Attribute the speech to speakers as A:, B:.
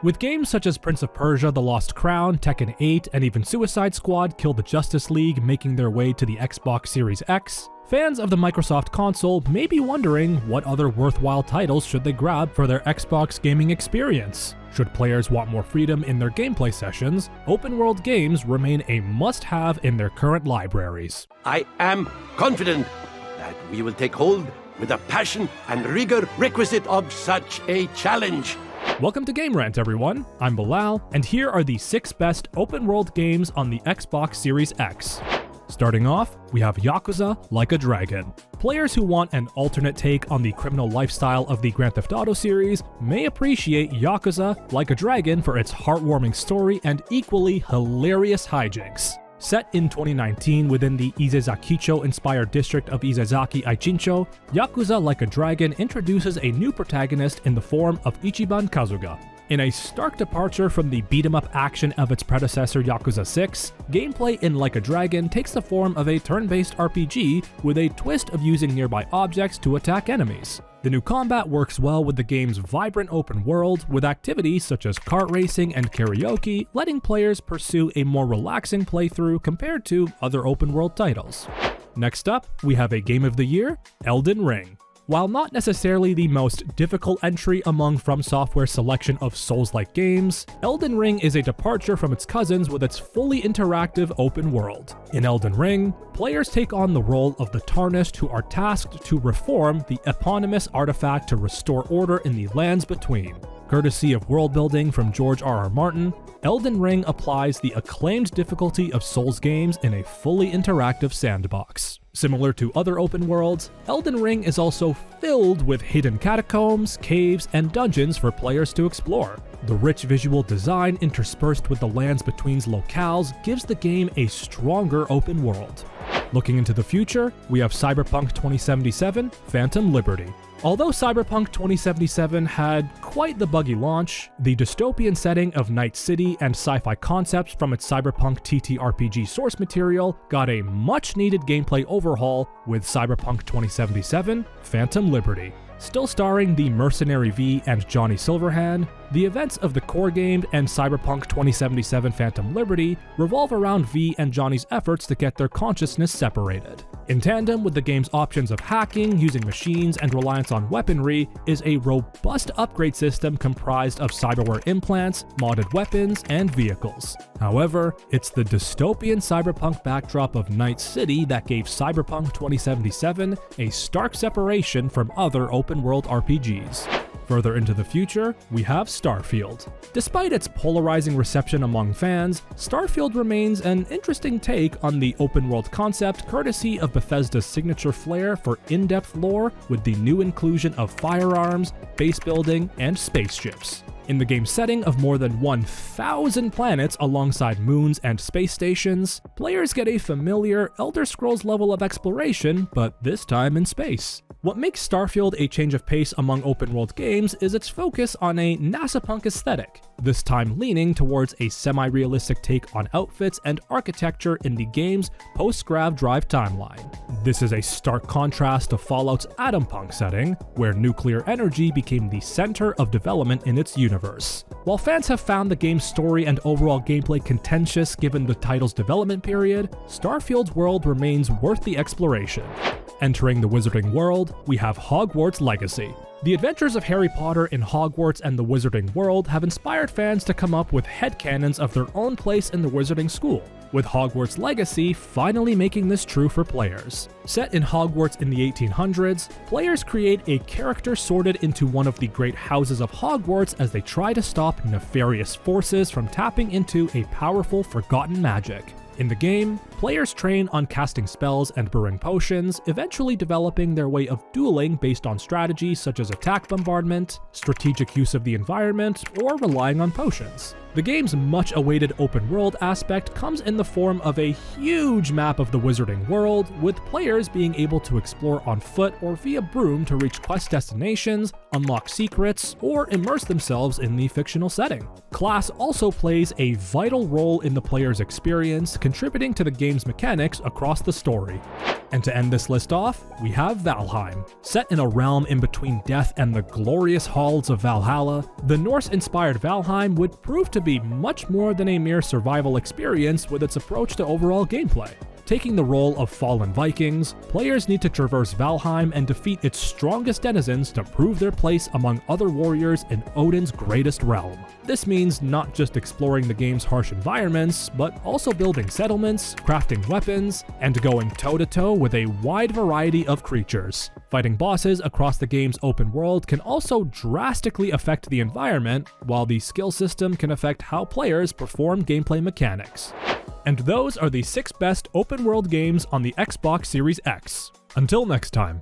A: With games such as Prince of Persia: The Lost Crown, Tekken 8, and even Suicide Squad: Kill the Justice League making their way to the Xbox Series X, fans of the Microsoft console may be wondering what other worthwhile titles should they grab for their Xbox gaming experience. Should players want more freedom in their gameplay sessions, open-world games remain a must-have in their current libraries.
B: I am confident that we will take hold with the passion and rigor requisite of such a challenge.
A: Welcome to Game Rant, everyone. I'm Bilal, and here are the 6 best open-world games on the Xbox Series X. Starting off, we have Yakuza Like a Dragon. Players who want an alternate take on the criminal lifestyle of the Grand Theft Auto series may appreciate Yakuza Like a Dragon for its heartwarming story and equally hilarious hijinks. Set in 2019 within the Isezakicho-inspired district of Isezaki Aichincho, Yakuza Like a Dragon introduces a new protagonist in the form of Ichiban Kazuga. In a stark departure from the beat-em-up action of its predecessor Yakuza 6, gameplay in Like a Dragon takes the form of a turn-based RPG with a twist of using nearby objects to attack enemies. The new combat works well with the game's vibrant open world, with activities such as kart racing and karaoke letting players pursue a more relaxing playthrough compared to other open world titles. Next up, we have a Game of the Year, Elden Ring. While not necessarily the most difficult entry among From Software's selection of Souls-like games, Elden Ring is a departure from its cousins with its fully interactive open world. In Elden Ring, players take on the role of the Tarnished who are tasked to reform the eponymous artifact to restore order in the lands between. Courtesy of world building from George R.R. Martin, Elden Ring applies the acclaimed difficulty of Souls games in a fully interactive sandbox. Similar to other open worlds, Elden Ring is also filled with hidden catacombs, caves, and dungeons for players to explore. The rich visual design interspersed with the lands between's locales gives the game a stronger open world. Looking into the future, we have Cyberpunk 2077: Phantom Liberty. Although Cyberpunk 2077 had quite the buggy launch, the dystopian setting of Night City and sci-fi concepts from its Cyberpunk TTRPG source material got a much-needed gameplay overhaul with Cyberpunk 2077: Phantom Liberty. Still starring the Mercenary V and Johnny Silverhand, the events of the core game and Cyberpunk 2077: Phantom Liberty revolve around V and Johnny's efforts to get their consciousness separated. In tandem with the game's options of hacking, using machines, and reliance on weaponry is a robust upgrade system comprised of cyberware implants, modded weapons, and vehicles. However, it's the dystopian cyberpunk backdrop of Night City that gave Cyberpunk 2077 a stark separation from other open-world RPGs. Further into the future, we have Starfield. Despite its polarizing reception among fans, Starfield remains an interesting take on the open-world concept courtesy of Bethesda's signature flair for in-depth lore with the new inclusion of firearms, base building, and spaceships. In the game's setting of more than 1,000 planets alongside moons and space stations, players get a familiar Elder Scrolls level of exploration, but this time in space. What makes Starfield a change of pace among open-world games is its focus on a NASA-punk aesthetic, this time leaning towards a semi-realistic take on outfits and architecture in the game's post-grav drive timeline. This is a stark contrast to Fallout's Atompunk setting, where nuclear energy became the center of development in its universe. While fans have found the game's story and overall gameplay contentious given the title's development period, Starfield's world remains worth the exploration. Entering the Wizarding World, we have Hogwarts Legacy. The adventures of Harry Potter in Hogwarts and the Wizarding World have inspired fans to come up with headcanons of their own place in the Wizarding School, with Hogwarts Legacy finally making this true for players. Set in Hogwarts in the 1800s, players create a character sorted into one of the great houses of Hogwarts as they try to stop nefarious forces from tapping into a powerful forgotten magic. In the game, players train on casting spells and brewing potions, eventually developing their way of dueling based on strategies such as attack bombardment, strategic use of the environment, or relying on potions. The game's much-awaited open-world aspect comes in the form of a huge map of the Wizarding World, with players being able to explore on foot or via broom to reach quest destinations, unlock secrets, or immerse themselves in the fictional setting. Class also plays a vital role in the player's experience, contributing to the game's mechanics across the story. And to end this list off, we have Valheim. Set in a realm in between death and the glorious halls of Valhalla, the Norse-inspired Valheim would prove to be much more than a mere survival experience with its approach to overall gameplay. Taking the role of fallen Vikings, players need to traverse Valheim and defeat its strongest denizens to prove their place among other warriors in Odin's greatest realm. This means not just exploring the game's harsh environments, but also building settlements, crafting weapons, and going toe-to-toe with a wide variety of creatures. Fighting bosses across the game's open world can also drastically affect the environment, while the skill system can affect how players perform gameplay mechanics. And those are the 6 best open world games on the Xbox Series X. Until next time.